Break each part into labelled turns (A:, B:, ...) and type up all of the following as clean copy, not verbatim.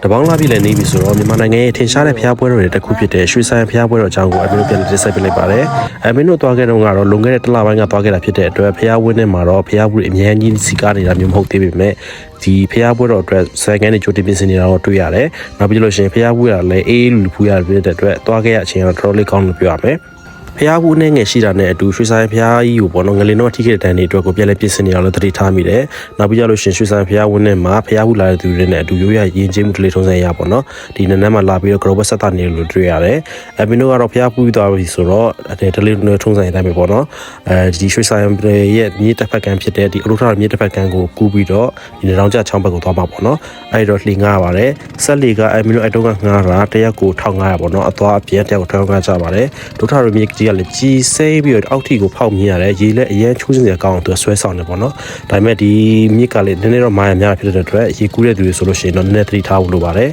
A: တပေါင်းလာပြီလည်းနေပြီဆိုတော့မြန်မာနိုင်ငံရဲ့ထင်ရှားတဲ့ဖျားပွဲတော်တွေတစ်ခုဖြစ်တဲ့ရွှေဆိုင်ဖျားပွဲတော်အကြောင်းကိုအမင်းတို့ပြန်လည်တင်ဆက်ပေးလိုက်ပါတယ်။အမင်းတို့သွားခဲ့တော့ကတော့လွန်ခဲ့တဲ့တစ်လပိုင်းကသွားခဲ့တာဖြစ်တဲ့အတွက်ဖျားဝင်းထဲမှာတော့ဖျားဘူးအများကြီးစီကားနေတာမျိုးမဟုတ်သေးပေမဲ့ဒီဖျားပွဲတော်အတွက်ဆိုင်ကနေကြိုတင်ပြင်ဆင်နေတာတော့တွေ့ရတယ်။နောက်ပြီးလို့ရှိရင်ဖျားဘူးကလည်းအေးလူဖူးရတဲ့အတွက်သွားခဲ့ရအချိန်ကတော့တော်တော်လေးကောင်းလို့ပြောရမယ်။ဖျားဘူးနဲ့ငယ်ရှိတာနဲ့အတူရွှေဆိုင်ဖျားကြီးကိုပေါ့နော်ငလင်တော့ထိခဲ့တဲ့တန်းတွေအတွက်ကိုပြန်လဲပြင်ဆင်နေအောင်လို့တတိထားမိတယ်။နောက်ပြီးကြလို့ရှင်ရွှေဆိုင်ဖျားဝင်းနဲ့မှာဖျားဘူးလာတဲ့သူတွေနဲ့အတူရိုးရရင်ချင်းမှုတလေးထုံးစံရပေါ့နော်။ဒီနန်းမှာလာပြီးတော့ဂရောဘတ်ဆက်တာနေလို့တွေ့ရတယ်။အမင်းတို့ကတော့ဖျားဘူးသွားပြီဆိုတော့တလေးထုံးစံရတိုင်းပဲပေါ့နော်။ဒီရွှေဆိုင်ရဲ့မြေတစ်ဖက်ကန်းဖြစ်တဲ့ဒီအလုထမြေတစ်ဖက်ကန်းကိုကူးပြီးတော့ဒီနေတောင်ကျချောင်းဘက်ကိုသွားမှာပေါ့နော်။အဲဒီတော့လှေငားပါတယ်။ဆက်လီကအမင်းတို့အတုံးကငားတာတရက်ကို1500ပေါ့နော်။အသွားအပြန်တရက်ကို1500ကျပါတယ်။ဒုထရမြေကြီးကလည်းကြီးစိမ့်ပြီးတော့အောက်ထိကိုဖောက်မြင်ရတယ်ရေလည်းအရင်ချိုးစင်စရာကောင်းအောင်သူဆွဲဆောင်နေပေါ့နော်ဒါပေမဲ့ဒီမြစ်ကလည်းနည်းနည်းတော့မာယာများဖြစ်တဲ့အတွက်ရေကူးတဲ့သူတွေဆိုလို့ရှိရင်တော့နည်းနည်းသတိထားဖို့လိုပါတယ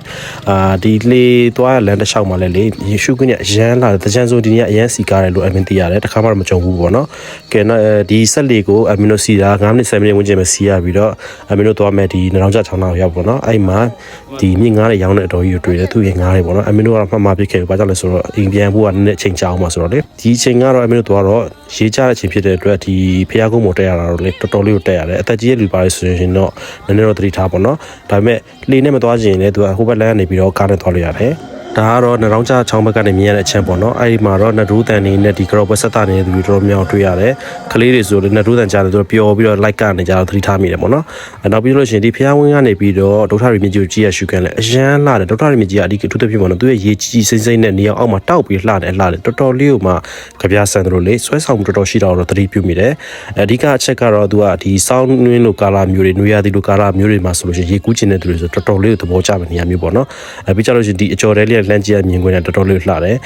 A: ်ဒီလေသွားလမ်းတစ်လျှောက်မှာလည်းလေရေရှုခွင့်နဲ့အရန်လာတဲ့တကြံစုံဒီနေ့အရန်စီကားတယ်လို့အမင်းသိရတယ်တခါမှတော့မကြုံဘူးပေါ့နော်ကဲဒီဆက်လေကိုအမင်းတို့စီတာ9မိနစ်10မိနစ်ဝန်းကျင်ပဲစီရပြီးတော့အမင်းတို့သွားမယ်ဒီနှောင်းကျချောင်းအောင်ရောက်ပေါ့နော်အဲ့မှာဒီမြင့်ငားတွေရောင်းတဲ့အတော်ကြီးကိုတွေ့တယ်သူ့ရဲ့ငားတွေပေါ့နော်အမင်းတို့ကတော့မှတ်ပြခဲ့ဘာကြောင့်လဲဆိုတော့အိမ်ပြန်ဖို့ကနည်းနည်းအချိန်ကြာအောင်ပါဆိုတော့လေဒီအချိန်ကတော့အမင်းတို့တော့ရေးကြတဲ့အချိန်ဖြစ်တဲ့အတွက်ဒီဖျားကုန်းပေါ်တက်ရတာတော့လေတော်တော်လေးကိုတက်ရတယ်အသက်ကြီးရဲ့လူပါလေဆိုရင်တော့နည်းနည်းတော့သတိထားပါတော့ဒါပေမဲ့လှေနဲ့မသွားချင်ရင်လည်းသူကဟိုဘက်လမ်းကနေပြီးတော့ကားနဲ့သွားလို့ရတယ်ဒါကတော့နှောင်းချချောင်းဘက်ကနေမြင်ရတဲ့အချက်ပေါ့နော်အဲ့ဒီမှာတော့နဒူးတန်နေနဲ့ဒီကရောဘတ်ဆက်တာနေတဲ့သူတွေတော်တော်များတွေ့ရတယ်ကလေးတွေဆိုလည်းနဒူးတန်ကြားတယ်သူတို့ပျော်ပြီးတော့လိုက်ကနေကြတော့သတိထားမိတယ်ပေါ့နော်နောက်ပြီးလို့ရှိရင်ဒီဖျားဝင်းကနေပြီးတော့ဒုထရီမြကြီးကိုကြည့်ရရှုခံလဲအရန်လှတယ်ဒုထရီမြကြီးကအဒီအထူးသဖြင့်ပေါ့နော်သူရဲ့ရေကြီးစိမ့်စိမ့်နဲ့နေအောင်အောက်မှာတောက်ပြီးလှတယ်တော်တော်လေးကိုမှကြပြဆန်တယ်လို့လေဆွဲဆောင်မှုတော်တော်ရှိတော့သတိပြုမိတယ်အဓိကအချက်ကတော့သူကဒီစောင်းနှင်းလိုကာလာမျိုးတွေနွေရာသီလိုကာလာမျိုးတွေမှာဆိုလို့ရှိရင်ရေကူးကျင်တဲ့သူတွေဆိုတော်တော်လေးကိုသဘောကျမယ့်နေရာမျိုးပေါ့နော်ပြီးကြလို့ရှိရင်ဒီအကျော်တဲလေးလမ်းကြီးမြင်ခွင့်နဲ့တော်တော်လေးလှတယ်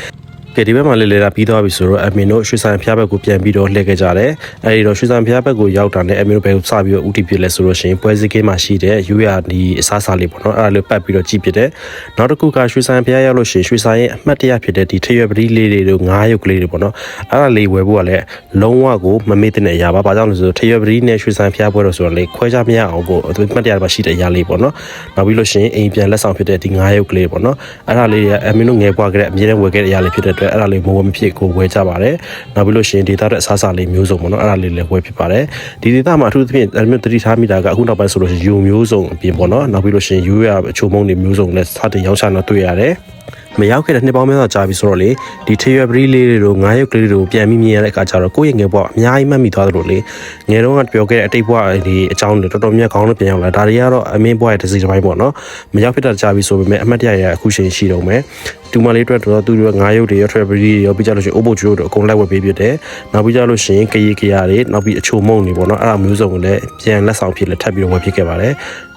A: ကဲဒီဘက်မှာလေတာပြီးသွားပြီဆိုတော့အမင်းတို့ရွှေဆိုင်ဖျားဘက်ကိုပြန်ပြီးတော့လှည့်ခဲ့ကြတယ်အဲဒီတော့ရွှေဆိုင်ဖျားဘက်ကိုရောက်တာနဲ့အမင်းတို့ဘက်ကိုစပြီးတော့ဥတီပြလဲဆိုလို့ရှိရင်ပွဲစည်းကင်းမှာရှိတဲ့ယူရဒီအစားစားလေးပေါ့နော်အဲ့ဒါလေးပတ်ပြီးတော့ကြည့်ပြတယ်နောက်တစ်ခုကရွှေဆိုင်ဖျားရောက်လို့ရှိရင်ရွှေဆိုင်ရဲ့အမှတ်တရဖြစ်တဲ့ဒီထရွယ်ပတိလေးတွေတို့ငါးရုပ်ကလေးတွေပေါ့နော်အဲ့ဒါလေးဝယ်ဖို့ကလည်းလုံးဝကိုမမေ့တဲ့အရာပါဘာကြောင့်လဲဆိုတော့ထရွယ်ပတိနဲ့ရွှေဆိုင်ဖျားပွဲတော့ဆိုတော့လေခွဲခြားမရအောင်ကိုအမှတ်တရပါရှိတဲ့အရာလေးပေါ့နော်နောက်ပြီးလို့ရှိရင်အိမ်ပြန်လက်ဆောင်ဖြစ်တဲ့ဒီငါးရုပ်ကလေးပေါ့နော်အဲ့ဒါလေးအမင်းတို့ငယ်ပွားခဲ့တဲ့အမြဲတမ်းဝယ်ခဲ့တဲ့အရာလေးဖြစ်တဲ့အတွက်အဲ့ဒါလေးမဝယ်မဖြစ်ကိုဝယ်ကြပါတယ်နောက်ပြီးလို့ရှိရင်ဒေတာတဲ့အစားအစာလေးမျိုးစုံပေါ့နော်အဲ့ဒါလေးလည်းဝယ်ဖြစ်ပါတယ်ဒီဒေတာမှာအထူးသဖြင့်အမျိုးတတိထားမိတာကအခုနောက်ပိုင်းဆိုလို့ရှိရင်ယူမျိုးစုံအပြင်ပေါ့နော်နောက်ပြီးလို့ရှိရင်ယူရအချို့မုံတွေမျိုးစုံနဲ့စတင်ရောင်းချတော့တွေ့ရတယ်မရောက်ခဲ့တဲ့နှစ်ပေါင်းများစွာကြာပြီဆိုတော့လေဒီထရွယ်ပရိလေးတွေကိုငါးရုပ်ကလေးတွေကိုပြန်ပြီးမြင်ရတဲ့အခါကျတော့ကိုယ့်ရဲ့ငယ်ဘဝအများကြီးမှတ်မိသွားသလိုလေငယ်တုန်းကပြောခဲ့တဲ့အတိတ်ဘဝဒီအကြောင်းတွေတော်တော်များခေါင်းနဲ့ပြန်ရောက်လာဒါတွေကတော့အမင်းဘဝရဲ့တစ်စိတ်တစ်ပိုင်းပေါ့နော်မရောက်ဖြစ်တာကြာပြီဆိုပေမဲ့အမှတ်တရရအခုချိန်ရှိတော့မယ်တူမလေးအတွက်တော့သူတို့ငါးရုပ်တွေရောထရွယ်ပရိတွေရောပြီးကြလို့ရှိရင်အိုးဘိုချိုးတို့အကုန်လိုက်ဝယ်ပေးဖြစ်တယ်နောက်ပြီးကြလို့ရှိရင်ကရီကရာတွေနောက်ပြီးအချိုမုံတွေပေါ့နော်အဲ့ဒါမျိုးစုံကိုလည်းပြန်လက်ဆောင်ဖြစ်လက်ထပ်ပြီးတော့ဝယ်ဖြစ်ခဲ့ပါတ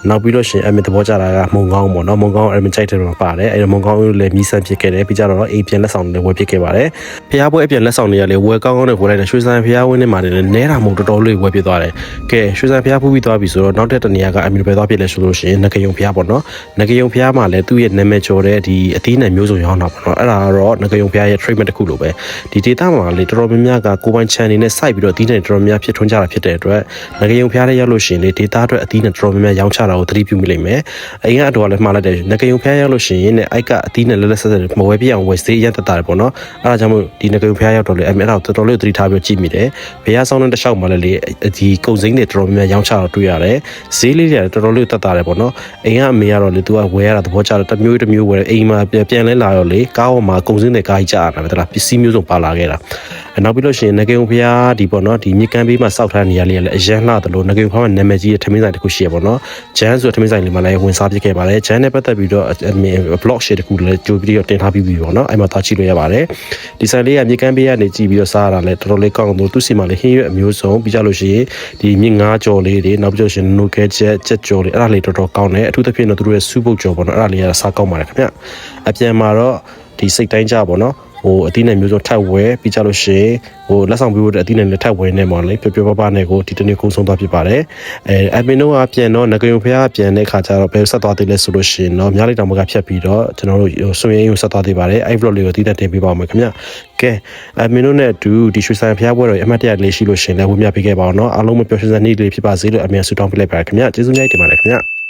A: ယ်နောက်ပြီးလို့ရှိရင်အမင်းသဘောကျတာကမုံကောင်းပေါ့နော်မုံကောင်းအမင်းကြိုက်တယ်လို့ပါတယ်အဲ့ဒါမုံကောင်းလည်းမီးစမ်းဖြစ်ခဲ့တယ်ပြီးကြတော့အိမ်ပြန်လက်ဆောင်တွေဝယ်ဖြစ်ခဲ့ပါတယ်ဖျားပွဲအပြန်လက်ဆောင်တွေကလည်းဝယ်ကောင်းကောင်းနဲ့ဝယ်လိုက်တယ်ရွှေဆိုင်ဖျားဝင်းထဲမှာလည်းနဲတာမဟုတ်တော်တော်လေးဝယ်ဖြစ်သွားတယ်ကဲရွှေဆိုင်ဖျားဖူးပြီးသွားပြီဆိုတော့နောက်တဲ့တနေရာကအမင်းပဲသွားဖြစ်လဲဆိုလို့ရှိရင်ငကယုံဖျားပေါ့နော်ငကယုံဖျားမှာလည်းသူ့ရဲ့နာမည်ကျော်တဲ့ဒီအသီးနှံမျိုးစုံရောင်းတာပေါ့နော်အဲ့ဒါကတော့ငကယုံဖျားရဲ့ treatment တစ်ခုလိုပဲဒီဒေတာမှာလေတော်တော်များများကကိုပိုင် channel နဲ့စိုက်ပြီးတော့အသီးနှံတော်တော်များဖြစ်ထွန်းကြတာဖြစ်တဲ့အတွက်ငကယုံဖျားတွေရောက်လို့ရှိရင်လေဒေတာအတွက်အသီးနှံတော်တော်များများရောင်းချတာကိုသတိပြုမိလိမ့်မယ်အိမ်ကတော့လည်းမှားလိုက်တယ်ငကယုံဖျားရောက်လို့ရှိရင်လည်းအိုက်ကအသီးနှံလက်လက်ဆက်ဆက်မဝယ်ပြအောင်ဝယ်စေးရတတ်တာပေါ့နော်အဲ့ဒါကြောင့်မို့ဒီငကယုံဖျားရောက်တော့လေအဲ့ဒါတော်တော်လေးသတိထားပြီးကြည့်မိတယ်ဘုရားဆောင်တဲ့တစ်လျှောက်မှာလည်းလေဒီကုန်စိမ်းတွေတော်တော်များများရောင်းချတော့တွေ့ရတယ်ဈေးလေးတွေတော်တော်လေးတတ်တာတယ်ပေါ့နော်အိမ်ကအမေကတော့လေသူကဝယ်ရတာသဘောကျတယ်တစ်မျိုးတစ်မျိုးဝယ်အိမ်မှာပြန်လဲလာတော့လေကားပေါ်မှာကုန်စင်းတွေကားကြီးကြာတာပဲတလားပစ္စည်းမျိုးစုံပါလာခဲ့တာနောက်ပြီးလို့ရှိရင်ငကယုံဖျားဒီပေါ့နော်ဒီမြေကမ်းဘေးမှာစောက်ထားနေရလေးလည်းအရန်လှတယ်လို့ငကယုံဖျားမှာနာမည်ကြီးတဲ့ထမင်းဆိုင်တစ်ခုရှိရပေါ့နော်ဂျန်ဆိုထမင်းဆိုင်လေးမှာလည်းဝင်စားပြခဲ့ပါတယ်ဂျန်နဲ့ပတ်သက်ပြီးတော့ blog share တစ်ခုလည်းကြိုပြီးတော့တင်ထားပြီးပြီပေါ့နော်အဲ့မှာသွားကြည့်လို့ရပါတယ်ဒီဆိုင်လေးကမြေကမ်းဘေးကနေကြည့်ပြီးတော့စားရတာလည်းတော်တော်လေးကောင်းလို့သူ့စီမှာလည်းဟင်းရွက်အမျိုးစုံပြီးကြလို့ရှိရင်ဒီမြင့်ငါးကြော်လေးတွေနောက်ပြီးလို့ရှိရင်နိုကဲချက်ကြော်လေးအဲ့ဒါလေးတော်တော်ကောင်းတယ်အထူးသဖြင့်တော့သူတို့ရဲ့စူးပုတ်ကြော်ပေါ့နော်အဲ့ဒါလေးကစားကောင်းပါတယ်ခင်ဗျအပြန်မှာတော့ဒီစိတ်တိုင်းကြပေါ့နော်ဟိုအသီးနယ်မျိုးစုံထပ်ဝဲပြီးကြလို့ရှိရင်ဟိုလက်ဆောင်ပေးဖို့အသီးနယ်လည်းထပ်ဝဲနေမှာလေပျော်ပျော်ပါးပါးနဲ့ကိုဒီတနေ့ကုန်းဆုံးသွားဖြစ်ပါတယ်အမင်းတို့ကပြန်တော့ငကယုံဖျားပြန်တဲ့ခါကျတော့ဘယ်ဆက်သွားသေးလဲဆိုလို့ရှိရင်တော့များလိုက်တောင်ဘက်ကဖြတ်ပြီးတော့ကျွန်တော်တို့ဆွေရင်းကိုဆက်သွားသေးပါတယ်အဲ့ vlog လေးကိုတည်တက်တင်ပေးပါဦးမယ်ခင်ဗျကဲအမင်းတို့နဲ့အတူဒီရွှေဆိုင်ဖျားပွဲတော်အမှတ်တရလေးရှိလို့ရှိရင်လည်းဝေမျှပေးခဲ့ပါအောင်နော်အားလုံးမပျော်ရွှင်စရာနေ့လေးဖြစ်ပါစေလို့အမြန်ဆုတောင်းပေးလိုက်ပါခင်ဗျကျေးဇူးများတင်ပါတယ်ခင်ဗျ